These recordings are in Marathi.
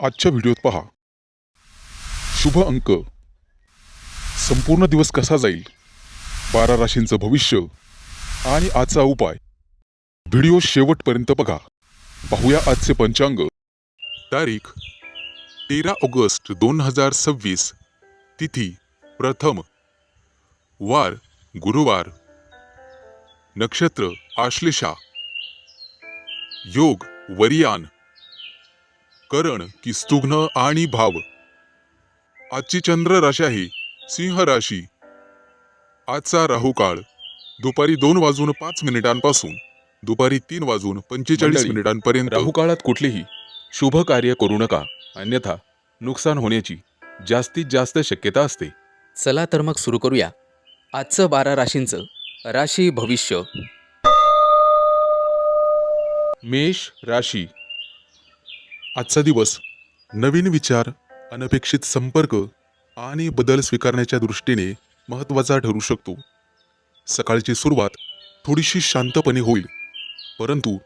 आजच्या व्हिडिओत पहा शुभ अंक, संपूर्ण दिवस कसा जाईल, 12 राशींचं भविष्य आणि आजचा उपाय. व्हिडिओ शेवटपर्यंत बघा. पाहूया आजचे पंचांग. तारीख 13 ऑगस्ट 2026. तिथी प्रथम, वार गुरुवार, नक्षत्र आश्लेषा, योग वरियान, करण किस्तुघ्न आणि भाव. आजची चंद्र राशी आहे सिंह राशी. आजचा राहू काळ दुपारी 2:05 दुपारी 3:45 राहू काळात कुठलेही शुभ कार्य करू नका, अन्यथा नुकसान होण्याची जास्तीत जास्त शक्यता असते. चला तर मग सुरू करूया आजचं 12 राशींचं राशी भविष्य. मेष राशी. आजचा दिवस नवीन विचार, अनपेक्षित संपर्क आणि बदल स्वीकारण्याच्या दृष्टीने महत्त्वाचा ठरू शकतो. सकाळची सुरुवात थोडीशी शांतपणे होईल, परंतु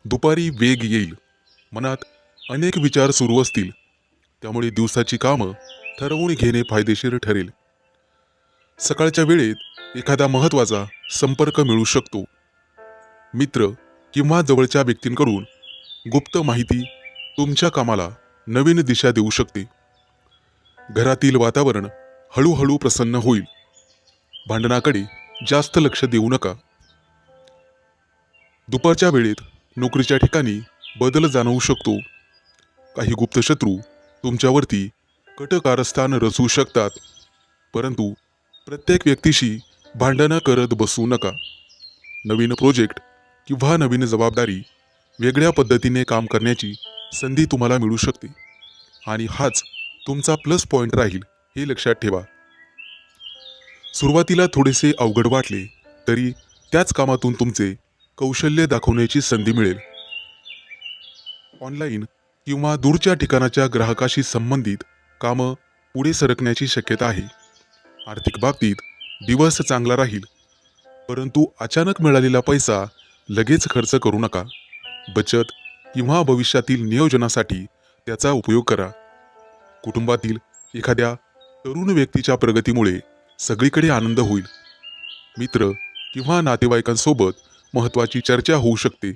दुपारी वेग येईल. मनात अनेक विचार सुरू असतील, त्यामुळे दिवसाची कामं ठरवून घेणे फायदेशीर ठरेल. सकाळच्या वेळेत एखादा महत्त्वाचा संपर्क मिळू शकतो. मित्र किंवा जवळच्या व्यक्तींकडून गुप्त माहिती तुमच्या कामाला नवीन दिशा देऊ शकते. घरातील वातावरण हळूहळू प्रसन्न होईल. भांडणाकडे जास्त लक्ष देऊ नका. दुपारच्या वेळेत नोकरीच्या ठिकाणी बदल जाणवू शकतो. काही गुप्त शत्रू तुमच्यावरती कटकारस्थान रचू शकतात, परंतु प्रत्येक व्यक्तीशी भांडणं करत बसू नका. नवीन प्रोजेक्ट किंवा नवीन जबाबदारी, वेगळ्या पद्धतीने काम करण्याची संधी तुम्हाला मिळू शकते आणि हाच तुमचा प्लस पॉइंट राहील, हे लक्षात ठेवा. सुरुवातीला थोडेसे अवघड वाटले तरी त्याच कामातून तुमचे कौशल्य दाखवण्याची संधी मिळेल. ऑनलाईन किंवा दूरच्या ठिकाणाच्या ग्राहकाशी संबंधित कामं पुढे सरकण्याची शक्यता आहे. आर्थिक बाबतीत दिवस चांगला राहील, परंतु अचानक मिळालेला पैसा लगेच खर्च करू नका. बचत किंवा भविष्यातील नियोजनासाठी त्याचा उपयोग करा. कुटुंबातील एखाद्या तरुण व्यक्तीच्या प्रगतीमुळे सगळीकडे आनंद होईल. मित्र किंवा नातेवाईकांसोबत महत्त्वाची चर्चा होऊ शकते.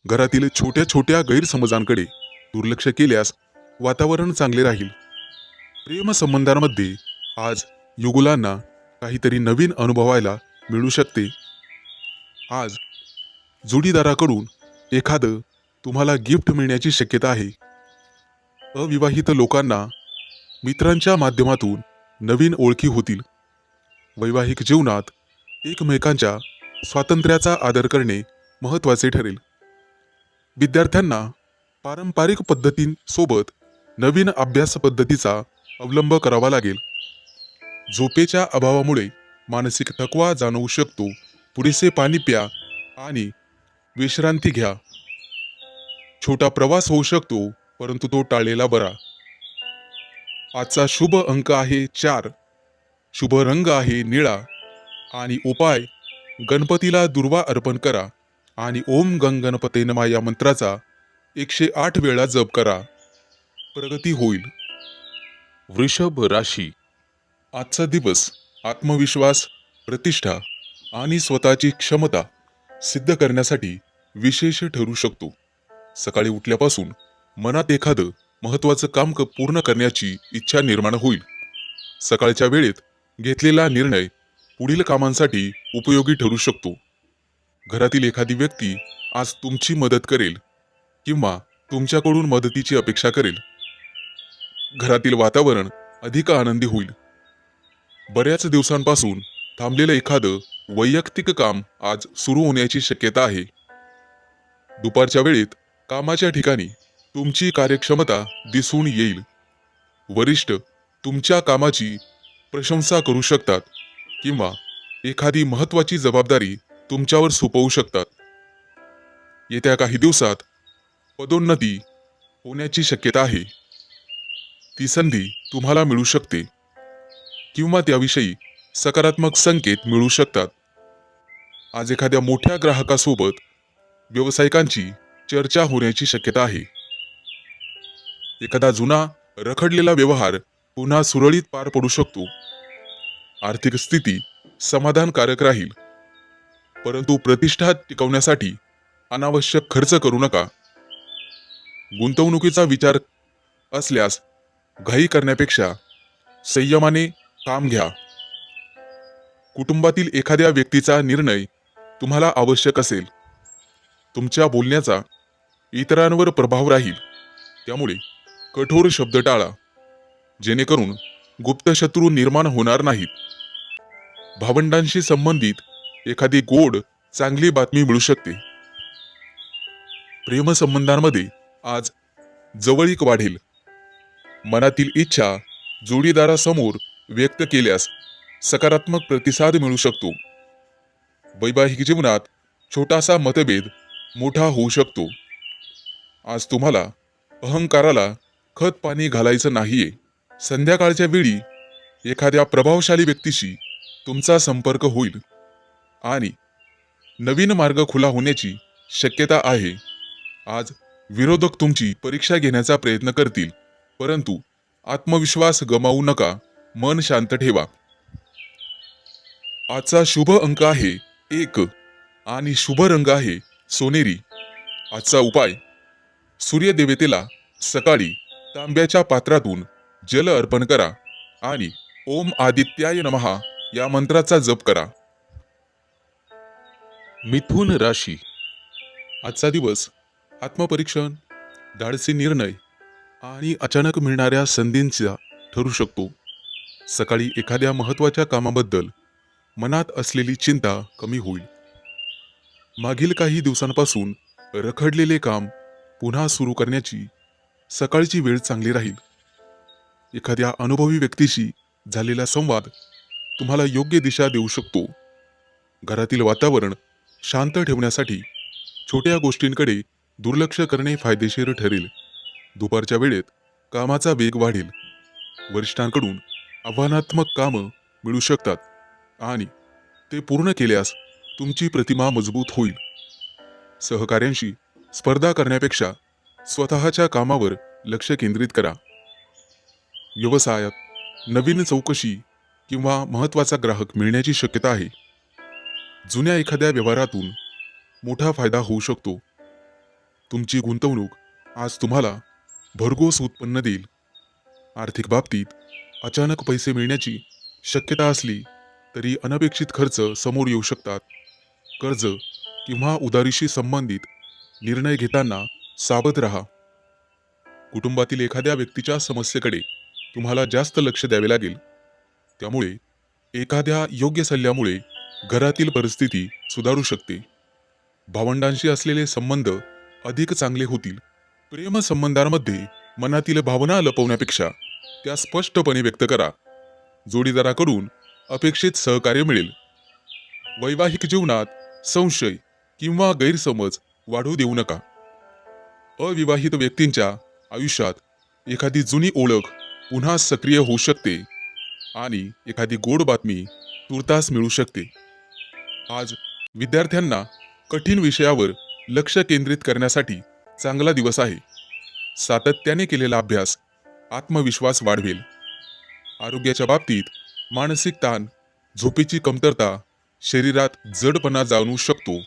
घरातील छोट्या छोट्या गैरसमजांकडे दुर्लक्ष केल्यास वातावरण चांगले राहील. प्रेमसंबंधांमध्ये आज युगुलांना काहीतरी नवीन अनुभवायला मिळू शकते. आज जोडीदाराकडून एखादं तुम्हाला गिफ्ट मिळण्याची शक्यता आहे. अविवाहित लोकांना मित्रांच्या माध्यमातून नवीन ओळखी होतील. वैवाहिक जीवनात एकमेकांच्या स्वातंत्र्याचा आदर करणे महत्त्वाचे ठरेल. विद्यार्थ्यांना पारंपरिक पद्धतींसोबत नवीन अभ्यास पद्धतीचा अवलंब करावा लागेल. झोपेच्या अभावामुळे मानसिक थकवा जाणवू शकतो. पुरेसे पाणी प्या आणि विश्रांती घ्या. छोटा प्रवास होऊ शकतो, परंतु तो टाळलेला बरा. आजचा शुभ अंक आहे 4. शुभ रंग आहे निळा आणि उपाय, गणपतीला दुर्वा अर्पण करा आणि ओम गंग गणपते नमः या मंत्राचा 108 वेळा जप करा. प्रगती होईल. वृषभ राशी. आजचा दिवस आत्मविश्वास, प्रतिष्ठा आणि स्वतःची क्षमता सिद्ध करण्यासाठी विशेष ठरू शकतो. सकाळी उठल्यापासून मनात एखादं महत्त्वाचं काम पूर्ण करण्याची इच्छा निर्माण होईल. सकाळच्या वेळेत घेतलेला निर्णय पुढील कामांसाठी उपयोगी ठरू शकतो. घरातील एखादी व्यक्ती आज तुमची मदत करेल किंवा तुमच्याकडून मदतीची अपेक्षा करेल. घरातील वातावरण अधिक आनंदी होईल. बऱ्याच दिवसांपासून थांबलेलं एखादं वैयक्तिक काम आज सुरू होण्याची शक्यता आहे. दुपारच्या वेळेत कामाच्या ठिकाणी तुमची कार्यक्षमता दिसून येईल. वरिष्ठ तुमच्या कामाची प्रशंसा करू शकतात किंवा एखादी महत्त्वाची जबाबदारी तुमच्यावर सोपवू शकतात. येत्या काही दिवसात पदोन्नती होण्याची शक्यता आहे. ती संधी तुम्हाला मिळू शकते किंवा त्याविषयी सकारात्मक संकेत मिळू शकतात. आज एखाद्या मोठ्या ग्राहकासोबत व्यावसायिकांची चर्चा होण्याची शक्यता आहे. एखादा जुना रखडलेला व्यवहार पुन्हा सुरळीत पार पडू शकतो. आर्थिक स्थिती समाधानकारक राहील. परंतु प्रतिष्ठा टिकवण्यासाठी अनावश्यक खर्च करू नका. गुंतवणुकीचा विचार असल्यास घाई करण्यापेक्षा संयमाने काम घ्या. कुटुंबातील एखाद्या व्यक्तीचा निर्णय तुम्हाला आवश्यक असेल. तुमच्या बोलण्याचा इतरांवर प्रभाव राहील. त्यामुळे कठोर शब्द टाळा, जेणेकरून गुप्तशत्रू निर्माण होणार नाहीत. भावंडांशी संबंधित एखादी गोड चांगली बातमी मिळू शकते. प्रेमसंबंधांमध्ये आज जवळीक वाढेल. मनातील इच्छा जोडीदारासमोर व्यक्त केल्यास सकारात्मक प्रतिसाद मिळू शकतो. वैवाहिक जीवनात छोटासा मतभेद मोठा होऊ शकतो. आज तुम्हाला अहंकाराला खत पाणी घालायचं नाहीये. संध्याकाळच्या वेळी एखाद्या प्रभावशाली व्यक्तीशी तुमचा संपर्क होईल आणि नवीन मार्ग खुला होण्याची शक्यता आहे. आज विरोधक तुमची परीक्षा घेण्याचा प्रयत्न करतील, परंतु आत्मविश्वास गमावू नका. मन शांत ठेवा. आजचा शुभ अंक आहे 1 आणि शुभ रंग आहे सोनेरी. आजचा उपाय, सूर्यदेवतेला सकाळी तांब्याच्या पात्रातून जल अर्पण करा आणि ओम आदित्याय नमः या मंत्राचा जप करा. मिथुन राशी. आजचा दिवस आत्मपरीक्षण, धाडसी निर्णय आणि अचानक मिळणाऱ्या संधींचा ठरू शकतो. सकाळी एखाद्या महत्त्वाच्या कामाबद्दल मनात असलेली चिंता कमी होईल. मागील काही दिवसांपासून रखडलेले काम पुन्हा सुरू करण्याची सकाळची वेळ चांगली राहील. एखाद्या अनुभवी व्यक्तीशी झालेला संवाद तुम्हाला योग्य दिशा देऊ शकतो. घरातील वातावरण शांत ठेवण्यासाठी छोट्या गोष्टींकडे दुर्लक्ष करणे फायदेशीर ठरेल. दुपारच्या वेळेत कामाचा वेग वाढेल. वरिष्ठांकडून आव्हानात्मक कामं मिळू शकतात आणि ते पूर्ण केल्यास तुमची प्रतिमा मजबूत होईल. सहकाऱ्यांशी स्पर्धा करण्यापेक्षा स्वतःच्या कामावर लक्ष केंद्रित करा. व्यवसायात नवीन चौकशी किंवा महत्त्वाचा ग्राहक मिळण्याची शक्यता आहे. जुन्या एखाद्या व्यवहारातून मोठा फायदा होऊ शकतो. तुमची गुंतवणूक आज तुम्हाला भरघोस उत्पन्न देईल. आर्थिक बाबतीत अचानक पैसे मिळण्याची शक्यता असली तरी अनपेक्षित खर्च समोर येऊ शकतात. कर्ज किंवा उधारीशी संबंधित निर्णय घेताना सावध राहा. कुटुंबातील एखाद्या व्यक्तीच्या समस्येकडे तुम्हाला जास्त लक्ष द्यावे लागेल. त्यामुळे एखाद्या योग्य सल्ल्यामुळे घरातील परिस्थिती सुधारू शकते. भावंडांशी असलेले संबंध अधिक चांगले होतील. प्रेमसंबंधांमध्ये मनातील भावना लपवण्यापेक्षा त्या स्पष्टपणे व्यक्त करा. जोडीदाराकडून अपेक्षित सहकार्य मिळेल. वैवाहिक जीवनात संशय किंवा गैरसमज वाढू देऊ नका. अविवाहित व्यक्तींच्या आयुष्यात एखादी जुनी ओळख पुन्हा सक्रिय होऊ शकते आणि एखादी गोड बातमी तुर्तास मिळू शकते. आज विद्यार्थ्यांना कठीण विषयावर लक्ष केंद्रित करण्यासाठी चांगला दिवस आहे. सातत्याने केलेला अभ्यास आत्मविश्वास वाढवेल. आरोग्याच्या बाबतीत मानसिक ताण, झोपेची कमतरता शरीरात जडपणा जाणवू शकतो.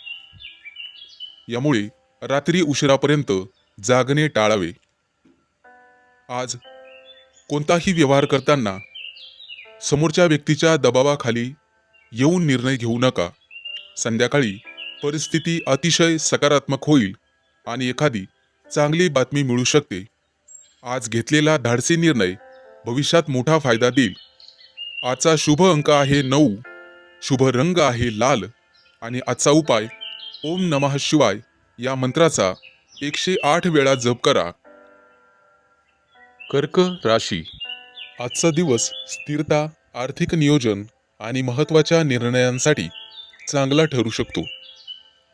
यामुळे रात्री उशिरापर्यंत जागणे टाळावे. आज कोणताही व्यवहार करताना समोरच्या व्यक्तीच्या दबावाखाली येऊन निर्णय घेऊ नका. संध्याकाळी परिस्थिती अतिशय सकारात्मक होईल आणि एखादी चांगली बातमी मिळू शकते. आज घेतलेला धाडसी निर्णय भविष्यात मोठा फायदा देईल. आजचा शुभ अंक आहे 9, शुभ रंग आहे लाल आणि आजचा उपाय ओम नमः शिवाय या मंत्राचा 108 वेळा जप करा. कर्क राशी. आजचा दिवस स्थिरता, आर्थिक नियोजन आणि महत्त्वाच्या निर्णयांसाठी चांगला ठरू शकतो.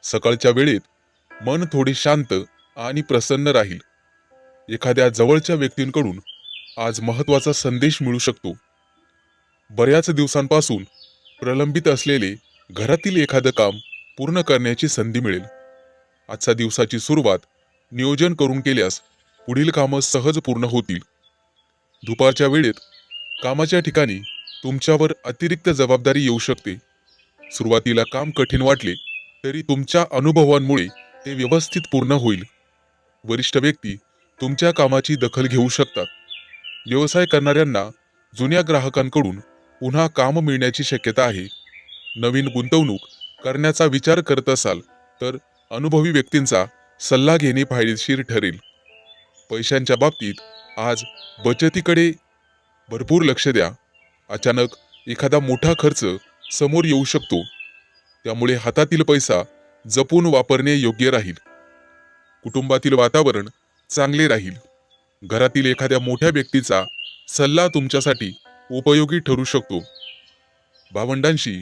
सकाळच्या वेळेत मन थोडे शांत आणि प्रसन्न राहील. एखाद्या जवळच्या व्यक्तींकडून आज महत्त्वाचा संदेश मिळू शकतो. बऱ्याच दिवसांपासून प्रलंबित असलेले घरातील एखादं काम पूर्ण करण्याची संधी मिळेल. आजच्या दिवसाची सुरुवात नियोजन करून केल्यास पुढील कामं सहज पूर्ण होतील. दुपारच्या वेळेत कामाच्या ठिकाणी तुमच्यावर अतिरिक्त जबाबदारी येऊ शकते. सुरुवातीला काम कठीण वाटले तरी तुमच्या अनुभवांमुळे ते व्यवस्थित पूर्ण होईल. वरिष्ठ व्यक्ती तुमच्या कामाची दखल घेऊ शकतात. व्यवसाय करणाऱ्यांना जुन्या ग्राहकांकडून पुन्हा काम मिळण्याची शक्यता आहे. नवीन गुंतवणूक करण्याचा विचार करत असाल तर अनुभवी व्यक्तींचा सल्ला घेणे फायदेशीर ठरेल. पैशांच्या बाबतीत आज बचतीकडे भरपूर लक्ष द्या. अचानक एखादा मोठा खर्च समोर येऊ शकतो, त्यामुळे हातातील पैसा जपून वापरणे योग्य राहील. कुटुंबातील वातावरण चांगले राहील. घरातील एखाद्या मोठ्या व्यक्तीचा सल्ला तुमच्यासाठी उपयोगी ठरू शकतो. भावंडांशी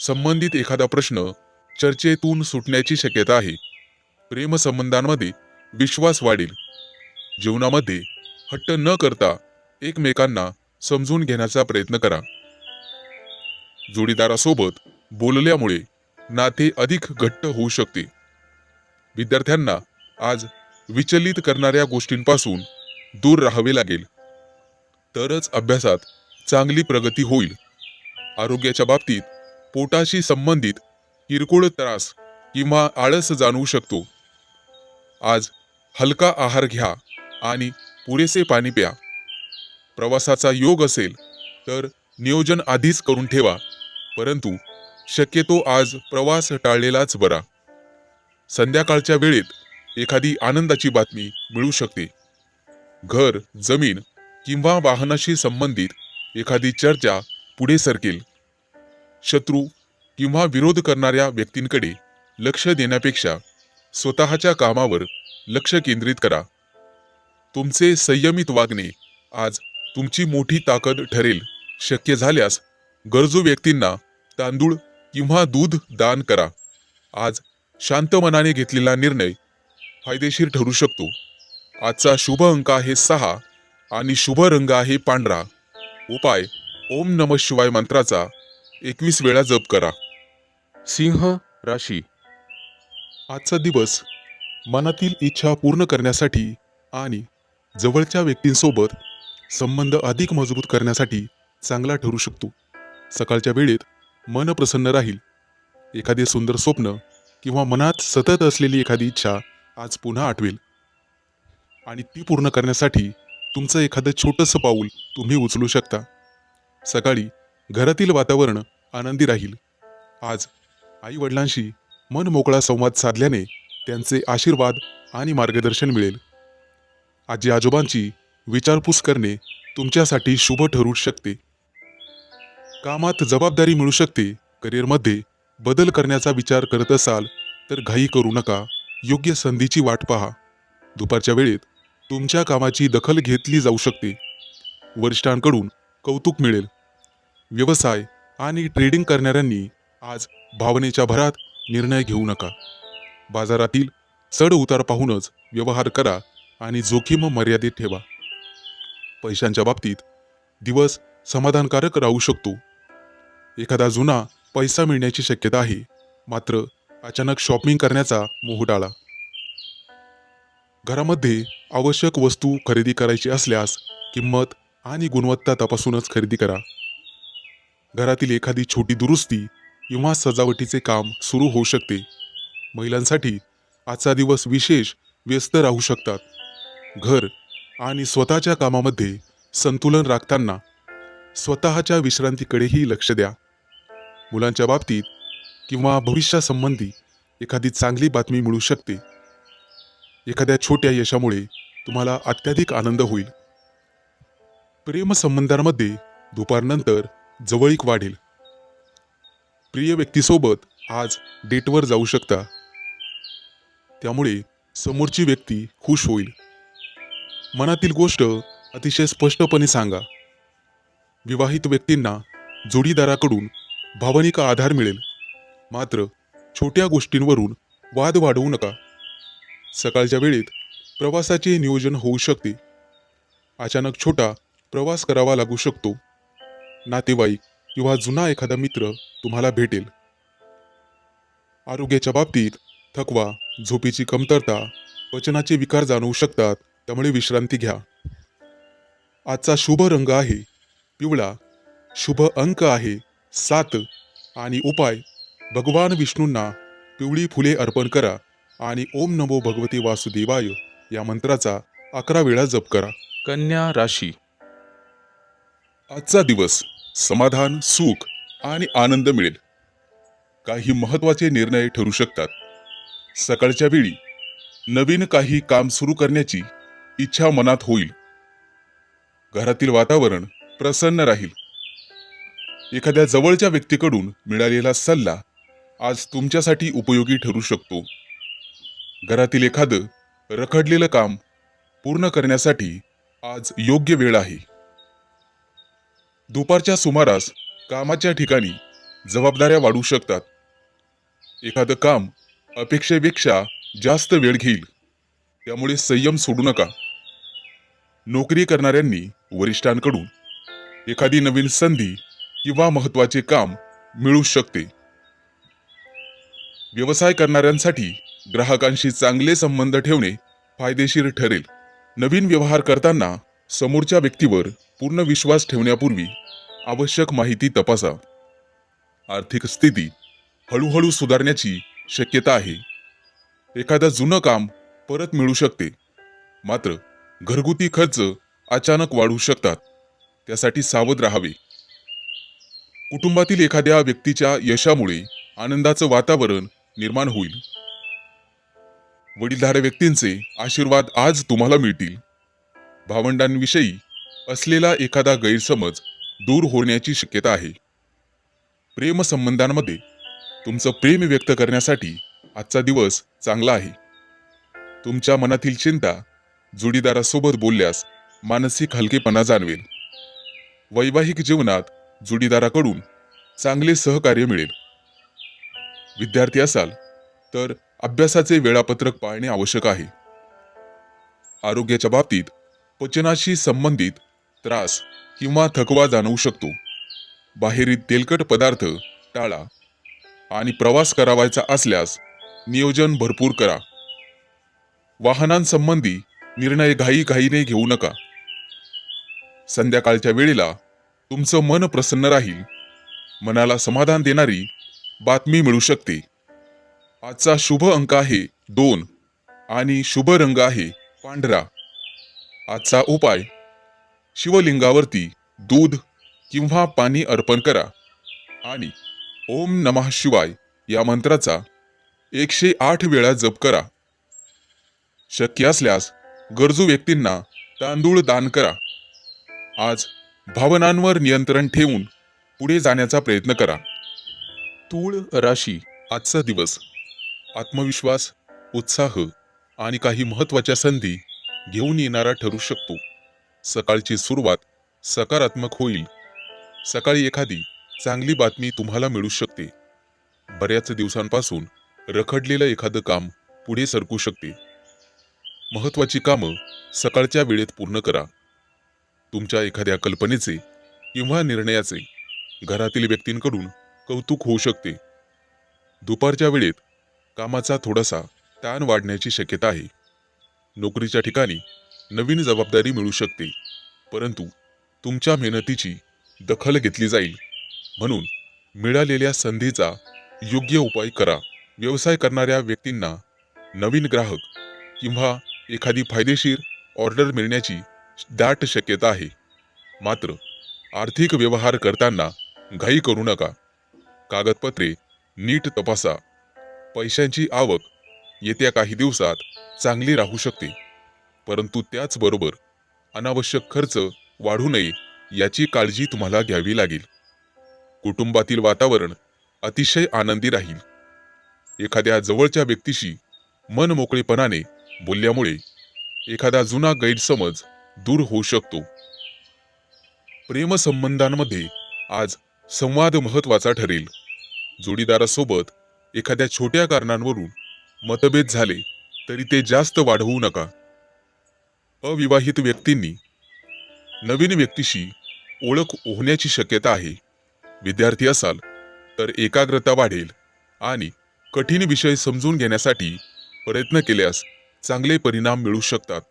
संबंधित एखादा प्रश्न चर्चेतून सुटण्याची शक्यता आहे. प्रेमसंबंधांमध्ये विश्वास वाढेल. जीवनामध्ये हट्ट न करता एकमेकांना समजून घेण्याचा प्रयत्न करा. जोडीदारासोबत बोलल्यामुळे नाते अधिक घट्ट होऊ शकते. विद्यार्थ्यांना आज विचलित करणाऱ्या गोष्टींपासून दूर राहावे लागेल, तरच अभ्यासात चांगली प्रगती होईल. आरोग्याच्या बाबतीत पोटाशी संबंधित किरकोळ त्रास किंवा आळस जाणवू शकतो. आज हलका आहार घ्या आणि पुरेसे पाणी प्या. प्रवासाचा योग असेल तर नियोजन आधीच करून ठेवा, परंतु शक्यतो आज प्रवास टाळलेलाच बरा. संध्याकाळच्या वेळेत एखादी आनंदाची बातमी मिळू शकते. घर, जमीन किंवा वाहनाशी संबंधित एखादी चर्चा पुढे सरकेल. शत्रू किंवा विरोध करणाऱ्या व्यक्तींकडे लक्ष देण्यापेक्षा स्वतःच्या कामावर लक्ष केंद्रित करा. तुमचे संयमित वागणे आज तुमची मोठी ताकद ठरेल. शक्य झाल्यास गरजू व्यक्तींना तांदूळ किंवा दूध दान करा. आज शांत मनाने घेतलेला निर्णय फायदेशीर ठरू शकतो. आजचा शुभ अंक आहे 6 आणि शुभ रंग आहे पांढरा. उपाय ओम नमः शिवाय मंत्राचा 21 वेळा जप करा. सिंह राशी. आजचा दिवस मनातील इच्छा पूर्ण करण्यासाठी आणि जवळच्या व्यक्तींसोबत संबंध अधिक मजबूत करण्यासाठी चांगला ठरू शकतो. सकाळच्या वेळेत मन प्रसन्न राहील. एखादे सुंदर स्वप्न किंवा मनात सतत असलेली एखादी इच्छा आज पुन्हा आठवेल आणि ती पूर्ण करण्यासाठी तुमचं एखादं छोटंसं पाऊल तुम्ही उचलू शकता. सकाळी घरातील वातावरण आनंदी राहील. आज आई वडिलांशी मन मोकळा संवाद साधल्याने त्यांचे आशीर्वाद आणि मार्गदर्शन मिळेल. आजी आजोबांची विचारपूस करणे तुमच्यासाठी शुभ ठरू शकते. कामात जबाबदारी मिळू शकते. करिअरमध्ये बदल करण्याचा विचार करत असाल तर घाई करू नका. योग्य संधीची वाट पहा. दुपारच्या वेळेत तुमच्या कामाची दखल घेतली जाऊ शकते. वरिष्ठांकडून कौतुक मिळेल. व्यवसाय आणि ट्रेडिंग करणाऱ्यांनी आज भावनेच्या भरात निर्णय घेऊ नका. बाजारातील चढ उतार पाहूनच व्यवहार करा आणि जोखीम मर्यादित ठेवा. पैशांच्या बाबतीत दिवस समाधानकारक राहू शकतो. एखादा जुना पैसा मिळण्याची शक्यता आहे, मात्र अचानक शॉपिंग करण्याचा मोह टाळा. घरामध्ये आवश्यक वस्तू खरेदी करायची असल्यास किंमत आणि गुणवत्ता तपासूनच खरेदी करा. घरातील एखादी छोटी दुरुस्ती किंवा सजावटीचे काम सुरू होऊ शकते. महिलांसाठी आजचा दिवस विशेष व्यस्त राहू शकतात. घर आणि स्वतःच्या कामामध्ये संतुलन राखताना स्वतःच्या विश्रांतीकडेही लक्ष द्या. मुलांच्या बाबतीत किंवा भविष्यासंबंधी एखादी चांगली बातमी मिळू शकते. एखाद्या छोट्या यशामुळे तुम्हाला अत्याधिक आनंद होईल. प्रेमसंबंधांमध्ये दुपारनंतर जवळीक वाढेल. प्रिय व्यक्तीसोबत आज डेटवर जाऊ शकता, त्यामुळे समोरची व्यक्ती खुश होईल. मनातील गोष्ट अतिशय स्पष्टपणे सांगा. विवाहित व्यक्तींना जोडीदाराकडून भावनिक आधार मिळेल, मात्र छोट्या गोष्टींवरून वाद वाढवू नका. सकाळच्या वेळेत प्रवासाचे नियोजन होऊ शकते. अचानक छोटा प्रवास करावा लागू शकतो. नातेवाईक किंवा जुना एखादा मित्र तुम्हाला भेटेल. आरोग्याच्या बाबतीत थकवा, झोपेची कमतरता, पचनाचे विकार जाणवू शकतात. त्यामुळे विश्रांती घ्या. आजचा शुभ रंग आहे पिवळा, शुभ अंक आहे 7 आणि उपाय भगवान विष्णूंना पिवळी फुले अर्पण करा आणि ओम नमो भगवते वासुदेवाय या मंत्राचा 11 वेळा जप करा. कन्या राशी. आजचा दिवस समाधान, सुख आणि आनंद मिळेल. काही महत्त्वाचे निर्णय ठरू शकतात. सकाळच्या वेळी नवीन काही काम सुरू करण्याची इच्छा मनात होईल. घरातील वातावरण प्रसन्न राहील. एखाद्या जवळच्या व्यक्तीकडून मिळालेला सल्ला आज तुमच्यासाठी उपयोगी ठरू शकतो. घरातील एखादं रखडलेलं काम पूर्ण करण्यासाठी आज योग्य वेळ आहे. दुपारच्या सुमारास कामाच्या ठिकाणी जबाबदाऱ्या वाढू शकतात. एखादं काम अपेक्षेपेक्षा जास्त वेळ घेईल, त्यामुळे संयम सोडू नका. नोकरी करणाऱ्यांनी वरिष्ठांकडून एखादी नवीन संधी किंवा महत्त्वाचे काम मिळू शकते. व्यवसाय करणाऱ्यांसाठी ग्राहकांशी चांगले संबंध ठेवणे फायदेशीर ठरेल. नवीन व्यवहार करताना समोरच्या व्यक्तीवर पूर्ण विश्वास ठेवण्यापूर्वी आवश्यक माहिती तपासा. आर्थिक स्थिती हळूहळू सुधारण्याची शक्यता आहे. एखादं जुनं काम परत मिळू शकते, मात्र घरगुती खर्च अचानक वाढू शकतात, त्यासाठी सावध राहावे. कुटुंबातील एखाद्या व्यक्तीच्या यशामुळे आनंदाचं वातावरण निर्माण होईल. वडीलधाऱ्या व्यक्तींचे आशीर्वाद आज तुम्हाला मिळतील. भावंडांविषयी असलेला एखादा गैरसमज दूर होण्याची शक्यता आहे. प्रेम संबंधांमध्ये तुमचं प्रेम व्यक्त करण्यासाठी आजचा दिवस चांगला आहे. तुमच्या मनातील चिंता जोडीदारासोबत बोलल्यास मानसिक हलकेपणा जाणवेल. वैवाहिक जीवनात जोडीदाराकडून चांगले सहकार्य मिळेल. विद्यार्थी असाल तर अभ्यासाचे वेळापत्रक पाळणे आवश्यक आहे. आरोग्याच्या बाबतीत पचनाशी संबंधित त्रास किंवा थकवा जाणवू शकतो. बाहेरील तेलकट पदार्थ टाळा आणि प्रवास करावायचा असल्यास नियोजन भरपूर करा. वाहनांसंबंधी निर्णय घाईघाईने घेऊ नका. संध्याकाळच्या वेळेला तुमचं मन प्रसन्न राहील. मनाला समाधान देणारी बातमी मिळू शकते. आजचा शुभ अंक आहे 2 आणि शुभ रंग आहे पांढरा. आजचा उपाय शिवलिंगावरती दूध किंवा पाणी अर्पण करा आणि ओम नमः शिवाय या मंत्राचा 108 वेळा जप करा. शक्य असल्यास गरजू व्यक्तींना तांदूळ दान करा. आज भावनांवर नियंत्रण ठेवून पुढे जाण्याचा प्रयत्न करा. तूळ राशी. आजचा दिवस आत्मविश्वास, उत्साह आणि काही महत्त्वाच्या संधी घेऊन येणारा ठरू शकतो. सकाळची सुरुवात सकारात्मक होईल. सकाळी एखादी चांगली बातमी तुम्हाला मिळू शकते. बऱ्याच दिवसांपासून रखडलेलं एखादं काम पुढे सरकू शकते. महत्त्वाची कामं सकाळच्या वेळेत पूर्ण करा. तुमच्या एखाद्या कल्पनेचे किंवा निर्णयाचे घरातील व्यक्तींकडून कौतुक होऊ शकते. दुपारच्या वेळेत कामाचा थोडासा ताण वाढण्याची शक्यता आहे. नोकरीच्या ठिकाणी नवीन जबाबदारी मिळू शकते, परंतु तुमच्या मेहनतीची दखल घेतली जाईल. म्हणून मिळालेल्या संधीचा योग्य उपाय करा. व्यवसाय करणाऱ्या व्यक्तींना नवीन ग्राहक किंवा एखादी फायदेशीर ऑर्डर मिळण्याची दाट शक्यता आहे. मात्र आर्थिक व्यवहार करताना घाई करू नका. कागदपत्रे नीट तपासा. पैशांची आवक येत्या काही दिवसात चांगली राहू शकते, परंतु त्याचबरोबर अनावश्यक खर्च वाढू नये याची काळजी तुम्हाला घ्यावी लागेल. कुटुंबातील वातावरण अतिशय आनंदी राहील. एखाद्या जवळच्या व्यक्तीशी मन मोकळेपणाने बोलल्यामुळे एखादा जुना गैरसमज दूर होऊ शकतो. प्रेमसंबंधांमध्ये आज संवाद महत्त्वाचा ठरेल. जोडीदारासोबत एखाद्या छोट्या कारणांवरून मतभेद झाले तरी ते जास्त वाढवू नका. अविवाहित व्यक्तींनी नवीन व्यक्तीशी ओळख होण्याची शक्यता आहे. विद्यार्थी असाल तर एकाग्रता वाढेल आणि कठीण विषय समजून घेण्यासाठी प्रयत्न केल्यास चांगले परिणाम मिळू शकतात.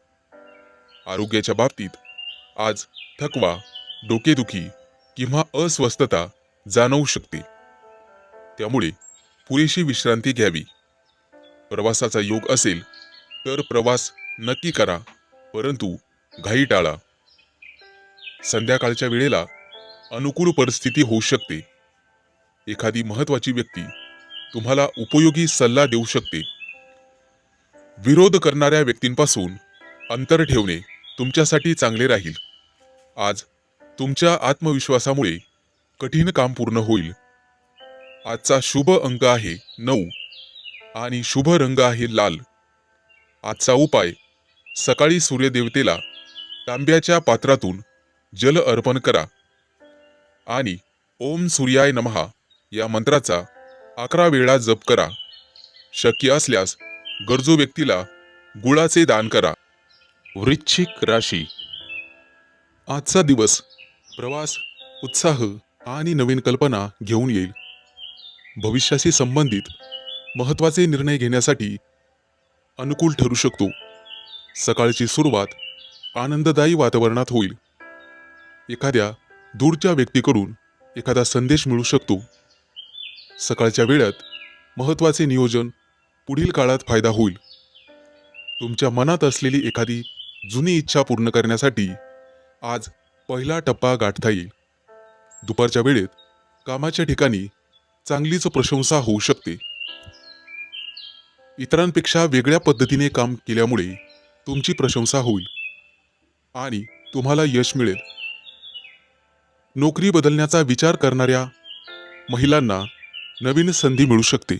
आरोग्याच्या बाबतीत आज थकवा, डोकेदुखी किंवा अस्वस्थता जाणवू शकते. त्यामुळे पुरेशी विश्रांती घ्यावी. प्रवासाचा योग असेल तर प्रवास नक्की करा, परंतु घाई टाळा. संध्याकाळच्या वेळेला अनुकूल परिस्थिती होऊ शकते. एखादी महत्वाची व्यक्ती तुम्हाला उपयोगी सल्ला देऊ शकते. विरोध करणाऱ्या व्यक्तींपासून अंतर ठेवणे तुमच्यासाठी चांगले राहील. आज तुमच्या आत्मविश्वासामुळे कठीण काम पूर्ण होईल. आजचा शुभ अंक आहे 9 आणि शुभ रंग आहे लाल. आजचा उपाय, सकाळी सूर्यदेवतेला तांब्याच्या पात्रातून जल अर्पण करा आणि ओम सूर्याय नमः या मंत्राचा 11 वेळा जप करा. शक्य असल्यास गरजू व्यक्तीला गुळाचे दान करा. वृश्चिक राशी. आजचा दिवस प्रवास, उत्साह आणि नवीन कल्पना घेऊन येईल. भविष्याशी संबंधित महत्त्वाचे निर्णय घेण्यासाठी अनुकूल ठरू शकतो. सकाळची सुरुवात आनंददायी वातावरणात होईल. एखाद्या दूरच्या व्यक्तीकडून एखादा संदेश मिळू शकतो. सकाळच्या वेळात महत्त्वाचे नियोजन पुढील काळात फायदा होईल. तुमच्या मनात असलेली एखादी जुनी इच्छा पूर्ण करण्यासाठी आज पहिला टप्पा गाठता येईल. दुपारच्या वेळेत कामाच्या ठिकाणी चांगलीच प्रशंसा होऊ शकते. इतरांपेक्षा वेगळ्या पद्धतीने काम केल्यामुळे तुमची प्रशंसा होईल आणि तुम्हाला यश मिळेल. नोकरी बदलण्याचा विचार करणाऱ्या महिलांना नवीन संधी मिळू शकते.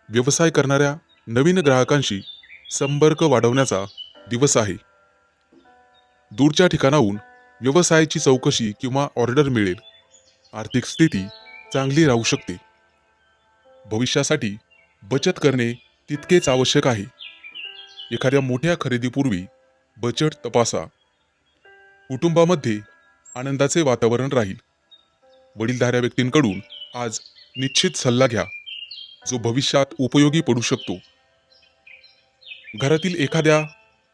व्यवसाय करणाऱ्या नवीन ग्राहकांशी संपर्क वाढवण्याचा दिवस आहे. दूरच्या ठिकाणाहून व्यवसायाची चौकशी किंवा ऑर्डर मिळेल. आर्थिक स्थिती चांगली राहू शकते. भविष्यासाठी बचत करणे तितकेच आवश्यक आहे. एखाद्या मोठ्या खरेदीपूर्वी बजेट तपासा. कुटुंबामध्ये आनंदाचे वातावरण राहील. वडीलधाऱ्या व्यक्तींकडून आज निश्चित सल्ला घ्या, जो भविष्यात उपयोगी पडू शकतो. घरातील एखाद्या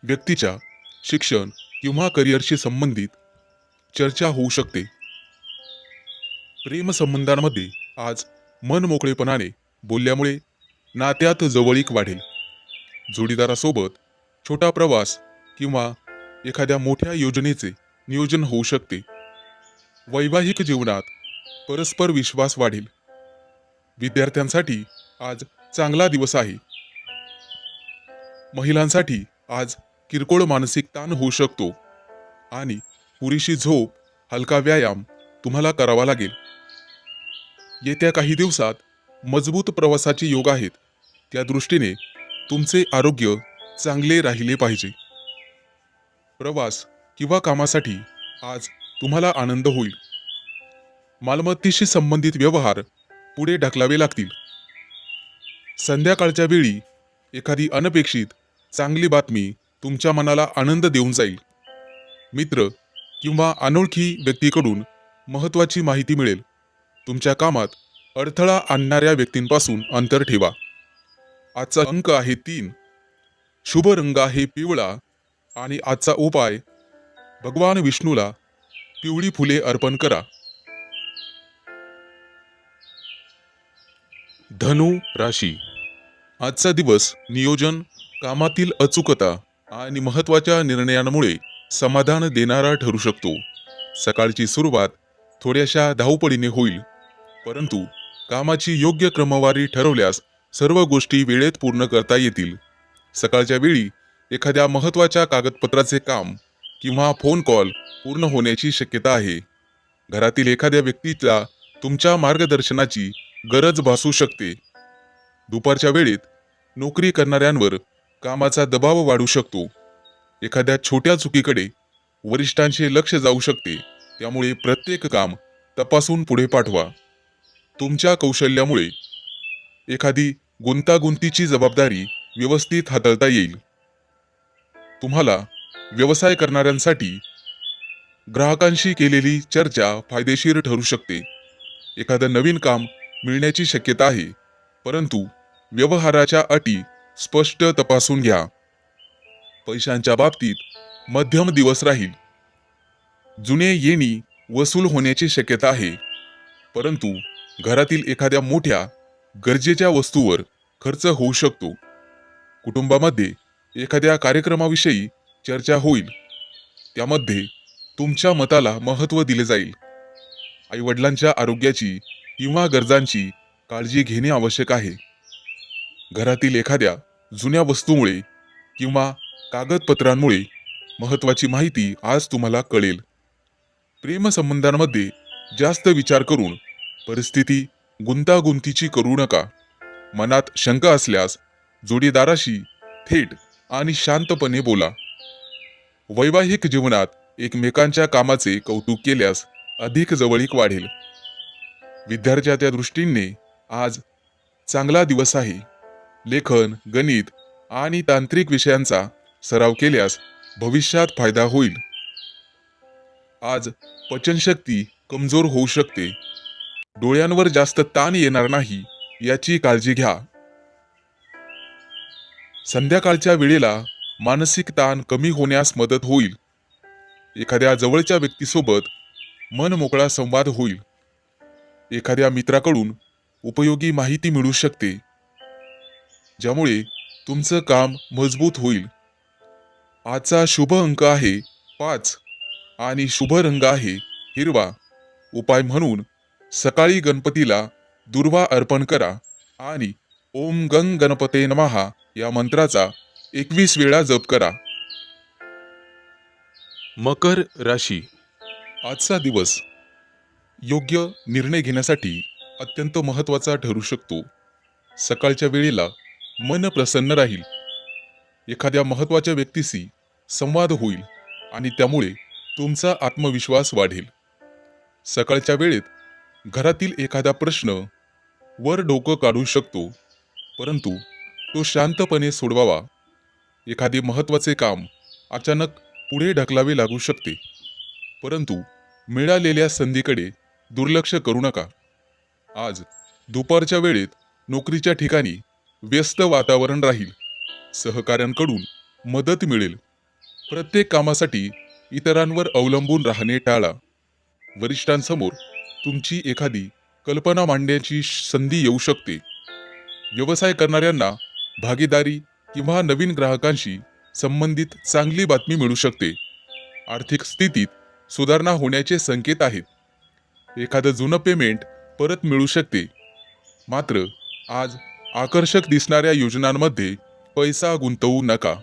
व्यक्तीच्या शिक्षण किंवा करिअरशी संबंधित चर्चा होऊ शकते. प्रेमसंबंधांमध्ये आज मन मोकळेपणाने बोलल्यामुळे नात्यात जवळीक वाढेल. जोडीदारासोबत छोटा प्रवास किंवा एखाद्या मोठ्या योजनेचे नियोजन होऊ शकते. वैवाहिक जीवनात परस्पर विश्वास वाढेल. विद्यार्थ्यांसाठी आज चांगला दिवस आहे. महिलांसाठी आज किरकोळ मानसिक ताण होऊ शकतो आणि पुरेशी झोप, हलका व्यायाम तुम्हाला करावा लागेल. येत्या काही दिवसात मजबूत प्रवासाचे योग आहेत. त्या दृष्टीने तुमचे आरोग्य चांगले राहिले पाहिजे. प्रवास किंवा कामासाठी आज तुम्हाला आनंद होईल. मालमत्तेशी संबंधित व्यवहार पुढे ढकलावे लागतील. संध्याकाळच्या वेळी एखादी अनपेक्षित चांगली बातमी तुमच्या मनाला आनंद देऊन जाईल. मित्र किंवा अनोळखी व्यक्तीकडून महत्त्वाची माहिती मिळेल. तुमच्या कामात अडथळा आणणाऱ्या व्यक्तींपासून अंतर ठेवा. आजचा अंक आहे 3. शुभ रंग आहे पिवळा आणि आजचा उपाय, भगवान विष्णूला पिवळी फुले अर्पण करा. धनु राशी. आजचा दिवस नियोजन, कामातील अचूकता आणि महत्त्वाच्या निर्णयांमुळे समाधान देणारा ठरू शकतो. सकाळची सुरुवात थोड्याशा धावपळीने होईल, परंतु कामाची योग्य क्रमवारी ठरवल्यास सर्व गोष्टी वेळेत पूर्ण करता येतील. सकाळच्या वेळी एखाद्या महत्त्वाच्या कागदपत्राचे काम किंवा फोन कॉल पूर्ण होण्याची शक्यता आहे. घरातील एखाद्या व्यक्तीला तुमच्या मार्गदर्शनाची गरज भासू शकते. दुपारच्या वेळेत नोकरी करणाऱ्यांवर कामाचा दबाव वाढू शकतो. एखाद्या छोट्या चुकीकडे वरिष्ठांचे लक्ष जाऊ शकते. त्यामुळे प्रत्येक काम तपासून पुढे पाठवा. तुमच्या कौशल्यामुळे एखादी गुंतागुंतीची जबाबदारी व्यवस्थित हाताळता येईल. तुम्हाला व्यवसाय करणाऱ्यांसाठी ग्राहकांशी केलेली चर्चा फायदेशीर ठरू शकते. एखादं नवीन काम मिळण्याची शक्यता आहे, परंतु व्यवहाराच्या अटी स्पष्ट तपासून घ्या. पैशांच्या बाबतीत मध्यम दिवस राहील. जुने येणी वसूल होण्याची शक्यता आहे, परंतु घरातील एखाद्या मोठ्या गरजेच्या वस्तूवर खर्च होऊ शकतो. कुटुंबामध्ये एखाद्या कार्यक्रमाविषयी चर्चा होईल, त्यामध्ये तुमच्या मताला महत्त्व दिले जाईल. आईवडिलांच्या आरोग्याची किंवा गरजांची काळजी घेणे आवश्यक आहे. घरातील एखाद्या जुन्या वस्तूमुळे किंवा कागदपत्रांमुळे महत्त्वाची माहिती आज तुम्हाला कळेल. प्रेमसंबंधांमध्ये जास्त विचार करून परिस्थिती गुंतागुंतीची करू नका. मनात शंका असल्यास जोडीदाराशी थेट आणि शांतपणे बोला. वैवाहिक जीवनात एकमेकांच्या कामाचे कौतुक केल्यास अधिक जवळीक वाढेल. विद्यार्थ्याच्या दृष्टीने आज चांगला दिवस आहे. लेखन, गणित आणि तांत्रिक विषयांचा सराव केल्यास भविष्यात फायदा होईल. आज पचनशक्ती कमजोर होऊ शकते. डोळ्यांवर जास्त ताण येणार नाही याची काळजी घ्या. संध्याकाळच्या वेळेला मानसिक ताण कमी होण्यास मदत होईल. एखाद्या जवळच्या व्यक्तीसोबत मन मोकळा संवाद होईल. एखाद्या मित्राकडून उपयोगी माहिती मिळू शकते, ज्यामुळे तुमचं काम मजबूत होईल. आजचा शुभ अंक आहे 5 आणि शुभ रंग आहे हिरवा. उपाय म्हणून सकाळी गणपतीला दुर्वा अर्पण करा आणि ओम गंग गणपते नमः या मंत्राचा 21 वेळा जप करा. मकर राशी. आजचा दिवस योग्य निर्णय घेण्यासाठी अत्यंत महत्त्वाचा ठरू शकतो. सकाळच्या वेळेला मन प्रसन्न राहील. एखाद्या महत्त्वाच्या व्यक्तीशी संवाद होईल आणि त्यामुळे तुमचा आत्मविश्वास वाढेल. सकाळच्या वेळेत घरातील एखादा प्रश्न वर डोकं काढू शकतो, परंतु तो शांतपणे सोडवावा. एखादे महत्त्वाचे काम अचानक पुढे ढकलावे लागू शकते, परंतु मिळालेल्या संधीकडे दुर्लक्ष करू नका. आज दुपारच्या वेळेत नोकरीच्या ठिकाणी व्यस्त वातावरण राहील. सहकाऱ्यांकडून मदत मिळेल. प्रत्येक कामासाठी इतरांवर अवलंबून राहणे टाळा. वरिष्ठांसमोर तुमची एखादी कल्पना मांडण्याची संधी येऊ शकते. व्यवसाय करणाऱ्यांना भागीदारी किंवा नवीन ग्राहकांशी संबंधित चांगली बातमी मिळू शकते. आर्थिक स्थितीत सुधारणा होण्याचे संकेत आहेत. एखादं जुनं पेमेंट परत मिळू शकते. मात्र आज आकर्षक दिसणाऱ्या योजनांमध्ये पैसा गुंतवू नका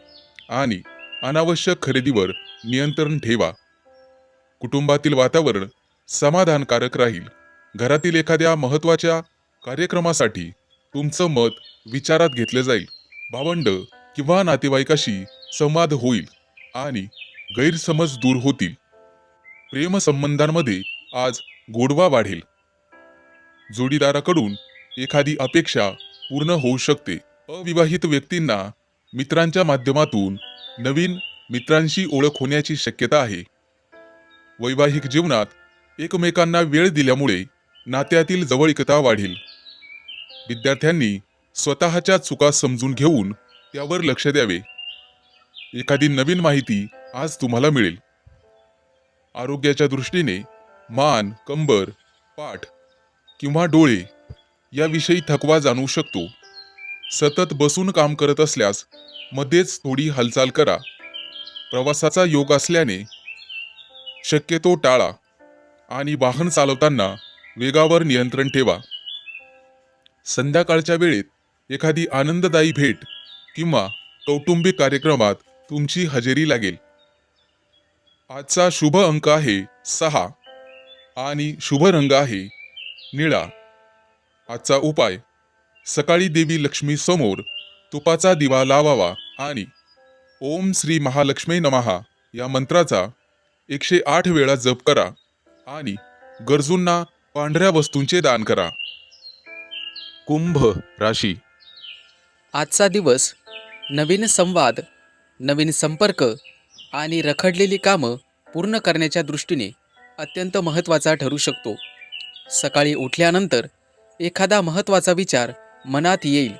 आणि अनावश्यक खरेदीवर नियंत्रण ठेवा. कुटुंबातील वातावरण समाधानकारक राहील. घरातील एखाद्या महत्त्वाच्या कार्यक्रमासाठी तुमचं मत विचारात घेतले जाईल. भावंड किंवा नातेवाईकाशी संवाद होईल आणि गैरसमज दूर होतील. प्रेमसंबंधांमध्ये आज गोडवा वाढेल. जोडीदाराकडून एखादी अपेक्षा पूर्ण होऊ शकते. अविवाहित व्यक्तींना मित्रांच्या माध्यमातून नवीन मित्रांशी ओळख होण्याची शक्यता आहे. वैवाहिक जीवनात एकमेकांना वेळ दिल्यामुळे नात्यातील जवळीकता वाढेल. विद्यार्थ्यांनी स्वतःच्या चुका समजून घेऊन त्यावर लक्ष द्यावे. एखादी नवीन माहिती आज तुम्हाला मिळेल. आरोग्याच्या दृष्टीने मान, कंबर, पाठ किंवा डोळे याविषयी थकवा जाणवू शकतो. सतत बसून काम करत असल्यास मध्येच थोडी हालचाल करा. प्रवासाचा योग असल्याने शक्यतो टाळा आणि वाहन चालवताना वेगावर नियंत्रण ठेवा. संध्याकाळच्या वेळेत एखादी आनंददायी भेट किंवा कौटुंबिक कार्यक्रमात तुमची हजेरी लागेल. आजचा शुभ अंक आहे 6 आणि शुभ रंग आहे निळा. आजचा उपाय सकाळी देवी लक्ष्मी समोर तुपाचा दिवा लावावा आणि ओम श्री महालक्ष्मी नमः या मंत्राचा 108 वेळा जप करा आणि गरजूंना पांढऱ्या वस्तूंचे दान करा. कुंभ राशी. आजचा दिवस नवीन संवाद, नवीन संपर्क आणि रखडलेली कामं पूर्ण करण्याच्या दृष्टीने अत्यंत महत्त्वाचा ठरू शकतो. सकाळी उठल्यानंतर एखादा महत्त्वाचा विचार मनात येईल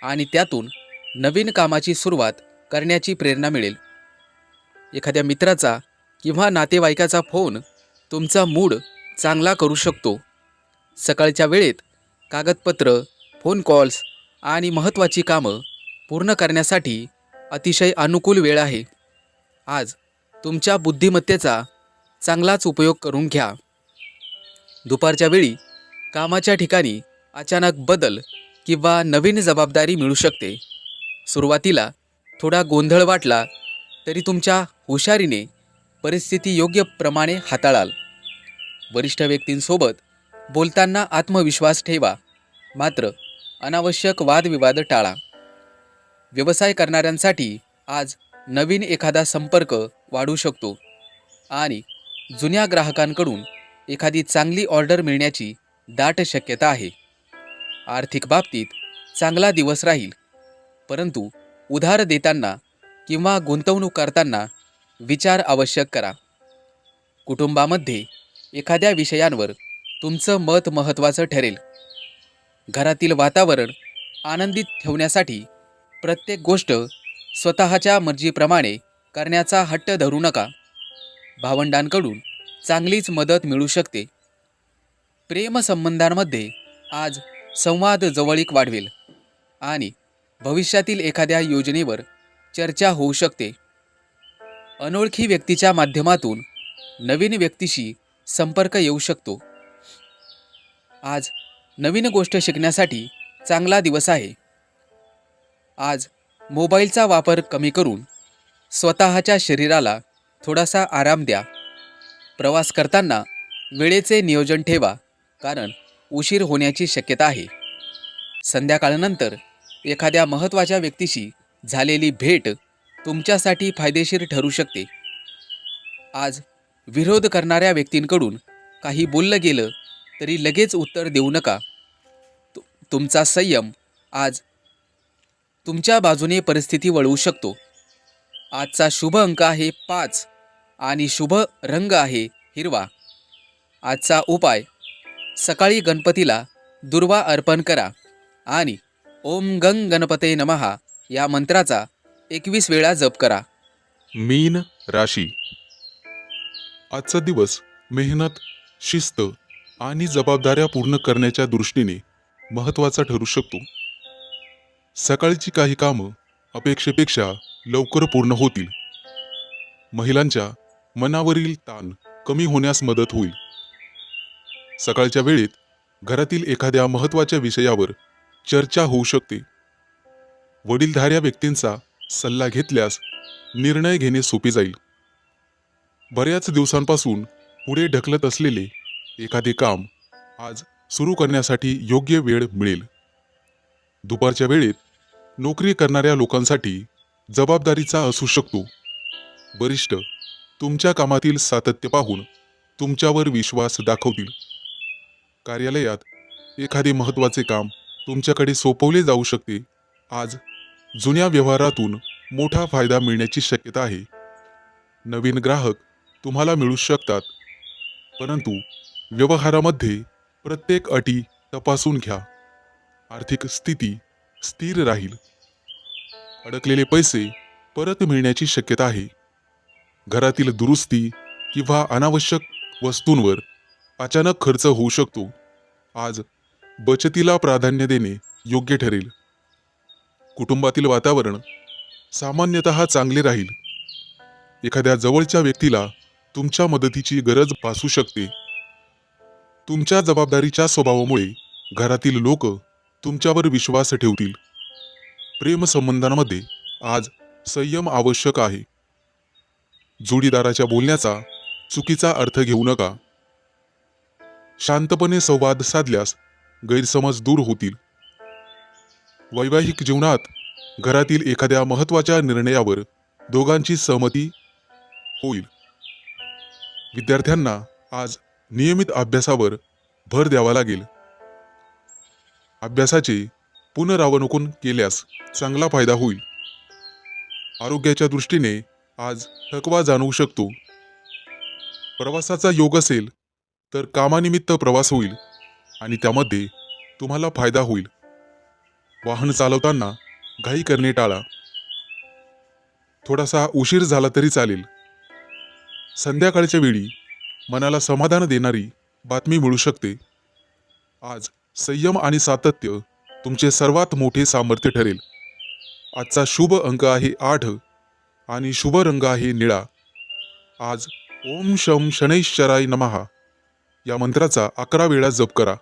आणि त्यातून नवीन कामाची सुरुवात करण्याची प्रेरणा मिळेल. एखाद्या मित्राचा किंवा नातेवाईकाचा फोन तुमचा मूड चांगला करू शकतो. सकाळच्या वेळेत कागदपत्र, फोन कॉल्स आणि महत्त्वाची कामं पूर्ण करण्यासाठी अतिशय अनुकूल वेळ आहे. आज तुमच्या बुद्धिमत्तेचा चांगलाच उपयोग करून घ्या. दुपारच्या वेळी कामाच्या ठिकाणी अचानक बदल किंवा नवीन जबाबदारी मिळू शकते. सुरुवातीला थोडा गोंधळ वाटला तरी तुमच्या हुशारीने परिस्थिती योग्य प्रमाणे हाताळाल. वरिष्ठ व्यक्तींसोबत बोलताना आत्मविश्वास ठेवा, मात्र अनावश्यक वादविवाद टाळा. व्यवसाय करणाऱ्यांसाठी आज नवीन एखादा संपर्क वाढू शकतो आणि जुन्या ग्राहकांकडून एखादी चांगली ऑर्डर मिळण्याची दाट शक्यता आहे. आर्थिक बाबतीत चांगला दिवस राहील, परंतु उधार देताना किंवा गुंतवणूक करताना विचार आवश्यक करा. कुटुंबामध्ये एखाद्या विषयांवर तुमचं मत महत्त्वाचं ठरेल. घरातील वातावरण आनंदित ठेवण्यासाठी प्रत्येक गोष्ट स्वतःच्या मर्जीप्रमाणे करण्याचा हट्ट धरू नका. भावंडांकडून चांगलीच मदत मिळू शकते. प्रेमसंबंधांमध्ये आज संवाद जवळीक वाढवेल आणि भविष्यातील एखाद्या योजनेवर चर्चा होऊ शकते. अनोळखी व्यक्तीच्या माध्यमातून नवीन व्यक्तीशी संपर्क येऊ शकतो. आज नवीन गोष्ट शिकण्यासाठी चांगला दिवस आहे. आज मोबाईलचा वापर कमी करून स्वतःच्या शरीराला थोडासा आराम द्या. प्रवास करताना वेळेचे नियोजन ठेवा, कारण उशीर होण्याची शक्यता आहे. संध्याकाळनंतर एखाद्या महत्त्वाच्या व्यक्तीशी झालेली भेट तुमच्यासाठी फायदेशीर ठरू शकते. आज विरोध करणाऱ्या व्यक्तींकडून काही बोललं गेलं तरी लगेच उत्तर देऊ नका. तुमचा संयम आज तुमच्या बाजूने परिस्थिती वळवू शकतो. आजचा शुभ अंक आहे 5 आणि शुभ रंग आहे हिरवा. आजचा उपाय, सकाळी गणपतीला दुर्वा अर्पण करा आणि ओम गंग गणपते नमः या मंत्राचा 21 वेळा जप करा. मीन राशी. आजचा दिवस मेहनत, शिस्त आणि जबाबदाऱ्या पूर्ण करण्याच्या दृष्टीने महत्त्वाचा ठरू शकतो. सकाळची काही कामं अपेक्षेपेक्षा लवकर पूर्ण होतील. महिलांच्या मनावरील ताण कमी होण्यास मदत होईल. सकाळच्या वेळेत घरातील एखाद्या महत्त्वाच्या विषयावर चर्चा होऊ शकते. वडीलधाऱ्या व्यक्तींचा सल्ला घेतल्यास निर्णय घेणे सोपे जाईल. बऱ्याच दिवसांपासून पुढे ढकलत असलेले एखादे काम आज सुरू करण्यासाठी योग्य वेळ मिळेल. दुपारच्या वेळेत नोकरी करणाऱ्या लोकांसाठी जबाबदारीचा असू शकतो. वरिष्ठ तुमच्या कामातील सातत्य पाहून तुमच्यावर विश्वास दाखवतील. कार्यालयात एखादे महत्त्वाचे काम तुमच्याकडे सोपवले जाऊ शकते. आज जुन्या व्यवहारातून मोठा फायदा मिळण्याची शक्यता आहे. नवीन ग्राहक तुम्हाला मिळू शकतात, परंतु व्यवहारामध्ये प्रत्येक अटी तपासून घ्या. आर्थिक स्थिती स्थिर राहील. अडकलेले पैसे परत मिळण्याची शक्यता आहे. घरातील दुरुस्ती किंवा अनावश्यक वस्तूंवर अचानक खर्च होऊ शकतो. आज बचतीला प्राधान्य देणे योग्य ठरेल. कुटुंबातील वातावरण सामान्यतः चांगले राहील. एखाद्या जवळच्या व्यक्तीला तुमच्या मदतीची गरज भासू शकते. तुमच्या जबाबदारीच्या स्वभावामुळे घरातील लोक तुमच्यावर विश्वास ठेवतील. प्रेमसंबंधांमध्ये आज संयम आवश्यक आहे. जोडीदाराच्या बोलण्याचा चुकीचा अर्थ घेऊ नका. शांतपणे संवाद साधल्यास गैरसमज दूर होतील. वैवाहिक जीवनात घरातील एखाद्या महत्त्वाच्या निर्णयावर दोघांची सहमती होईल. विद्यार्थ्यांना आज नियमित अभ्यासावर भर द्यावा लागेल. अभ्यासाचे पुनरावलोकन केल्यास चांगला फायदा होईल. आरोग्याच्या दृष्टीने आज थकवा जाणवू शकतो. प्रवासाचा योग असेल तर कामानिमित्त प्रवास होईल आणि त्यामध्ये तुम्हाला फायदा होईल. वाहन चालवताना घाई करणे टाळा. थोडासा उशीर झाला तरी चालेल, संध्याकाळच्या वेळी मनाला समाधान देणारी बातमी मिळू शकते. आज संयम आणि सातत्य तुमचे सर्वात मोठे सामर्थ्य ठरेल. आजचा शुभ अंक आहे 8 आणि शुभ रंग आहे निळा. आज ओम शम शनैश्चराय नमः या मंत्राचा 11 वेळा जप करा.